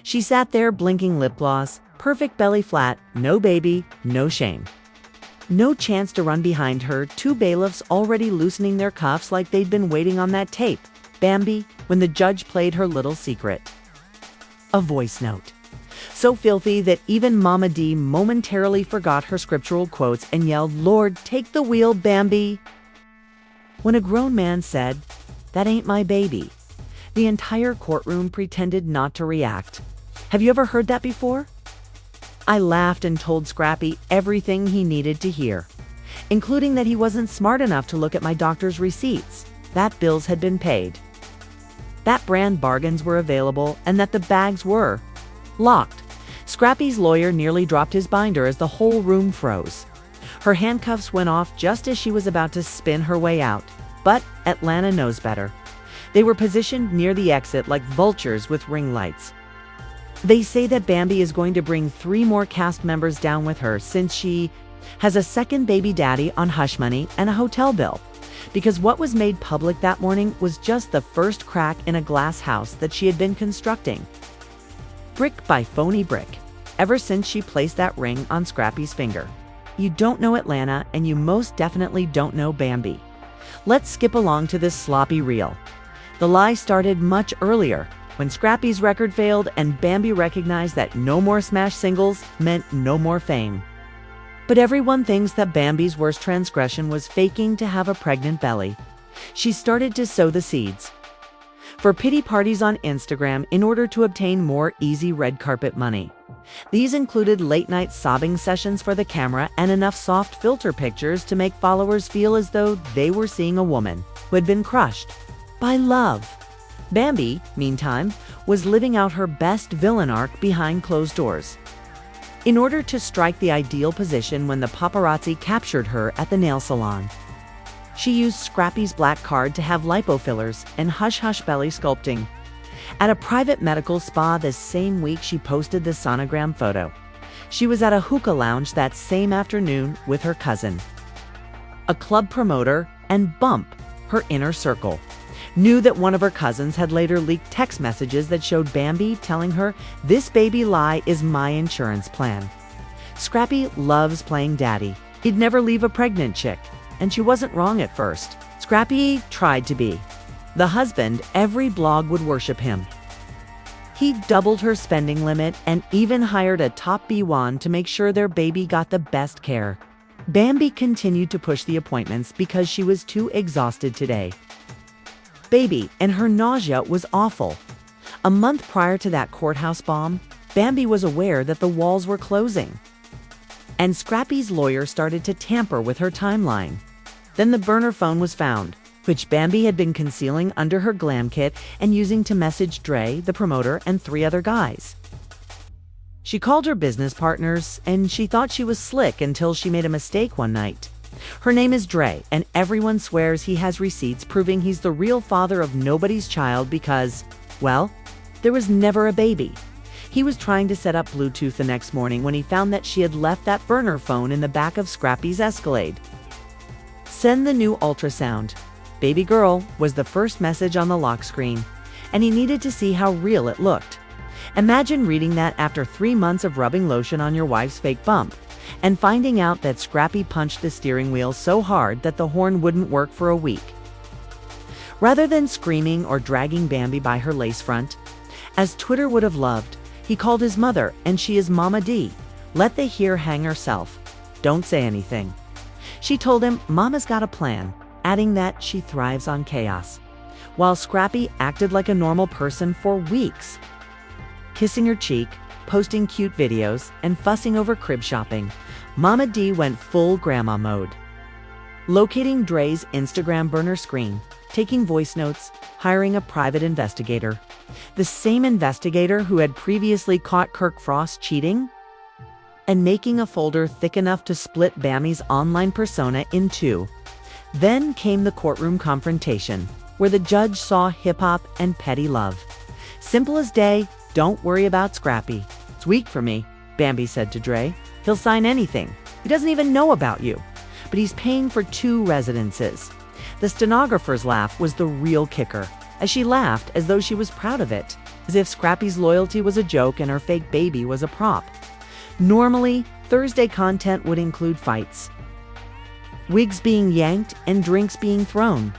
She sat there blinking lip gloss, perfect belly flat, no baby, no shame. No chance to run behind her, two bailiffs already loosening their cuffs like they'd been waiting on that tape, Bambi, when the judge played her little secret. A voice note. So filthy that even Mama D momentarily forgot her scriptural quotes and yelled, "Lord, take the wheel, Bambi." When a grown man said, "That ain't my baby," the entire courtroom pretended not to react. Have you ever heard that before? I laughed and told Scrappy everything he needed to hear, including that he wasn't smart enough to look at my doctor's receipts, that bills had been paid, that brand bargains were available, and that the bags were locked. Scrappy's lawyer nearly dropped his binder as the whole room froze. Her handcuffs went off just as she was about to spin her way out. But Atlanta knows better. They were positioned near the exit like vultures with ring lights. They say that Bambi is going to bring 3 more cast members down with her since she has a second baby daddy on hush money and a hotel bill. Because what was made public that morning was just the first crack in a glass house that she had been constructing. Brick by phony brick, ever since she placed that ring on Scrappy's finger. You don't know Atlanta, and you most definitely don't know Bambi. Let's skip along to this sloppy reel. The lie started much earlier, when Scrappy's record failed and Bambi recognized that no more smash singles meant no more fame. But everyone thinks that Bambi's worst transgression was faking to have a pregnant belly. She started to sow the seeds for pity parties on Instagram in order to obtain more easy red carpet money. These included late-night sobbing sessions for the camera and enough soft filter pictures to make followers feel as though they were seeing a woman who had been crushed by love. Bambi, meantime, was living out her best villain arc behind closed doors. In order to strike the ideal position when the paparazzi captured her at the nail salon, she used Scrappy's black card to have lipo fillers and hush-hush belly sculpting. At a private medical spa the same week she posted the sonogram photo. She was at a hookah lounge that same afternoon with her cousin. A club promoter and Bump, her inner circle, knew that one of her cousins had later leaked text messages that showed Bambi telling her, "This baby lie is my insurance plan." Scrappy loves playing daddy. He'd never leave a pregnant chick, and she wasn't wrong at first. Scrappy tried to be the husband every blog would worship him. He doubled her spending limit and even hired a top B1 to make sure their baby got the best care. Bambi continued to push the appointments because she was too exhausted today. Baby and her nausea was awful. A month prior to that courthouse bomb, Bambi was aware that the walls were closing. And Scrappy's lawyer started to tamper with her timeline. Then the burner phone was found, which Bambi had been concealing under her glam kit and using to message Dre, the promoter, and 3 other guys. She called her business partners, and she thought she was slick until she made a mistake one night. Her name is Dre, and everyone swears he has receipts proving he's the real father of nobody's child because, well, there was never a baby. He was trying to set up Bluetooth the next morning when he found that she had left that burner phone in the back of Scrappy's Escalade. "Send the new ultrasound. Baby girl" was the first message on the lock screen, and he needed to see how real it looked. Imagine reading that after 3 months of rubbing lotion on your wife's fake bump, and finding out that Scrappy punched the steering wheel so hard that the horn wouldn't work for a week. Rather than screaming or dragging Bambi by her lace front, as Twitter would have loved, he called his mother, and she is Mama D. Let the hair hang herself. Don't say anything. She told him Mama's got a plan, adding that she thrives on chaos. While Scrappy acted like a normal person for weeks, kissing her cheek, posting cute videos, and fussing over crib shopping, Mama D went full grandma mode. Locating Dre's Instagram burner screen, taking voice notes, hiring a private investigator. The same investigator who had previously caught Kirk Frost cheating, and making a folder thick enough to split Bambi's online persona in 2. Then came the courtroom confrontation, where the judge saw hip-hop and petty love. Simple as day, don't worry about Scrappy. It's weak for me, Bambi said to Dre. He'll sign anything. He doesn't even know about you. But he's paying for 2 residences. The stenographer's laugh was the real kicker, as she laughed as though she was proud of it, as if Scrappy's loyalty was a joke and her fake baby was a prop. Normally, Thursday content would include fights, wigs being yanked, and drinks being thrown.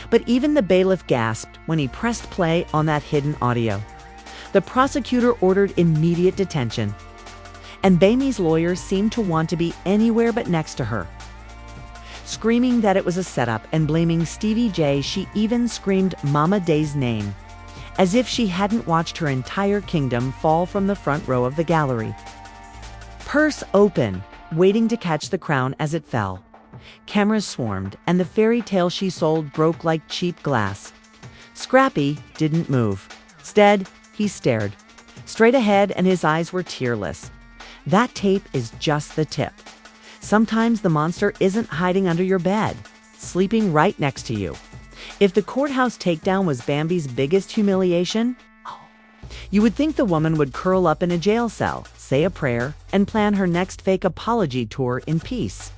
But even the bailiff gasped when he pressed play on that hidden audio. The prosecutor ordered immediate detention, and Bambi's lawyers seemed to want to be anywhere but next to her. Screaming that it was a setup and blaming Stevie J, she even screamed Mama Day's name, as if she hadn't watched her entire kingdom fall from the front row of the gallery. Purse open, waiting to catch the crown as it fell. Cameras swarmed, and the fairy tale she sold broke like cheap glass. Scrappy didn't move. Instead, he stared straight ahead, and his eyes were tearless. That tape is just the tip. Sometimes the monster isn't hiding under your bed, sleeping right next to you. If the courthouse takedown was Bambi's biggest humiliation, you would think the woman would curl up in a jail cell, say a prayer, and plan her next fake apology tour in peace.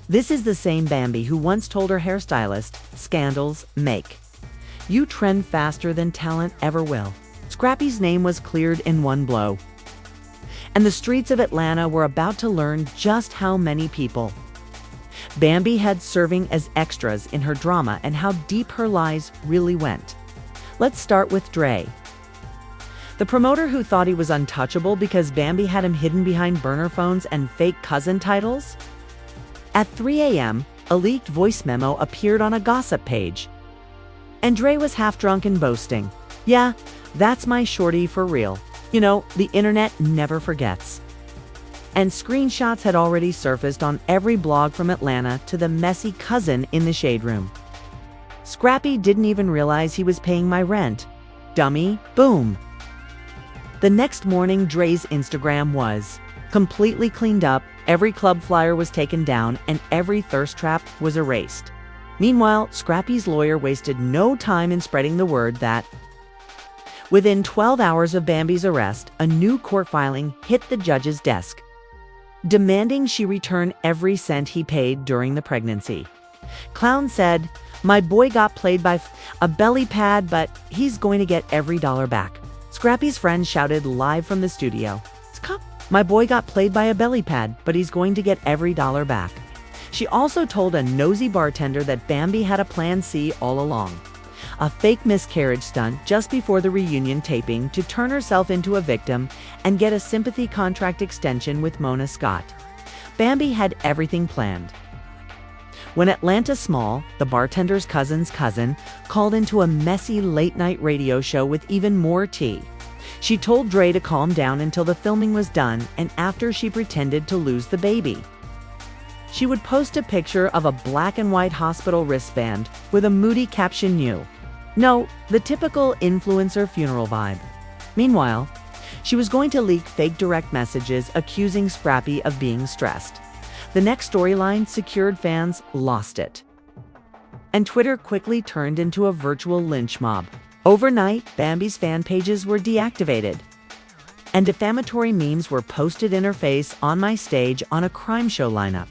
This is the same Bambi who once told her hairstylist, "Scandals make you trend faster than talent ever will." Scrappy's name was cleared in one blow, and the streets of Atlanta were about to learn just how many people Bambi had serving as extras in her drama and how deep her lies really went. Let's start with Dre, the promoter who thought he was untouchable because Bambi had him hidden behind burner phones and fake cousin titles. At 3 a.m., a leaked voice memo appeared on a gossip page, and Dre was half drunk and boasting, "Yeah, that's my shorty for real. You know, the internet never forgets." And screenshots had already surfaced on every blog from Atlanta to the messy cousin in the shade room. "Scrappy didn't even realize he was paying my rent. Dummy, boom." The next morning, Dre's Instagram was completely cleaned up, every club flyer was taken down, and every thirst trap was erased. Meanwhile, Scrappy's lawyer wasted no time in spreading the word that within 12 hours of Bambi's arrest, a new court filing hit the judge's desk, demanding she return every cent he paid during the pregnancy. Clown said, "My boy got played by a belly pad, but he's going to get every dollar back." Scrappy's friend shouted live from the studio, "My boy got played by a belly pad, but he's going to get every dollar back." She also told a nosy bartender that Bambi had a plan C all along, a fake miscarriage stunt just before the reunion taping to turn herself into a victim and get a sympathy contract extension with Mona Scott. Bambi had everything planned. When Atlanta Small, the bartender's cousin's cousin, called into a messy late-night radio show with even more tea, she told Dre to calm down until the filming was done and after she pretended to lose the baby. She would post a picture of a black and white hospital wristband with a moody caption No, the typical influencer funeral vibe. Meanwhile, she was going to leak fake direct messages accusing Scrappy of being stressed. The next storyline secured fans lost it, and Twitter quickly turned into a virtual lynch mob. Overnight, Bambi's fan pages were deactivated, and defamatory memes were posted in her face on my stage on a crime show lineup.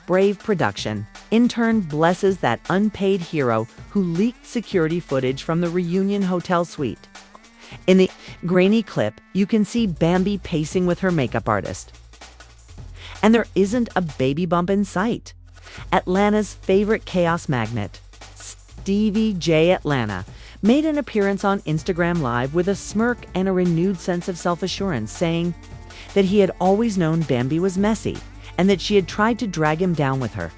Brave production. Intern blesses that unpaid hero who leaked security footage from the reunion hotel suite. In the grainy clip, you can see Bambi pacing with her makeup artist. And there isn't a baby bump in sight. Atlanta's favorite chaos magnet, Stevie J Atlanta, made an appearance on Instagram Live with a smirk and a renewed sense of self-assurance, saying that he had always known Bambi was messy and that she had tried to drag him down with her.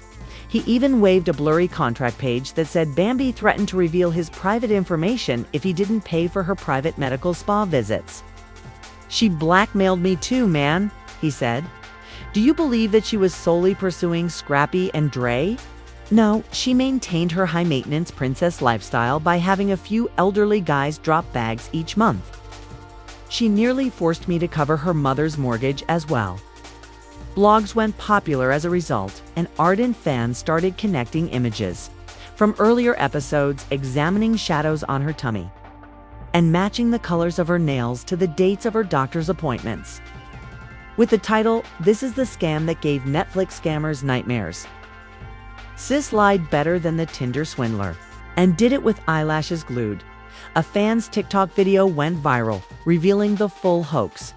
He even waved a blurry contract page that said Bambi threatened to reveal his private information if he didn't pay for her private medical spa visits. "She blackmailed me too, man," he said. Do you believe that she was solely pursuing Scrappy and Dre? No, she maintained her high-maintenance princess lifestyle by having a few elderly guys drop bags each month. She nearly forced me to cover her mother's mortgage as well. Blogs went popular as a result, and ardent fans started connecting images from earlier episodes, examining shadows on her tummy, and matching the colors of her nails to the dates of her doctor's appointments. With the title, "This is the scam that gave Netflix scammers nightmares." Sis lied better than the Tinder swindler. and did it with eyelashes glued. A fan's TikTok video went viral, revealing the full hoax.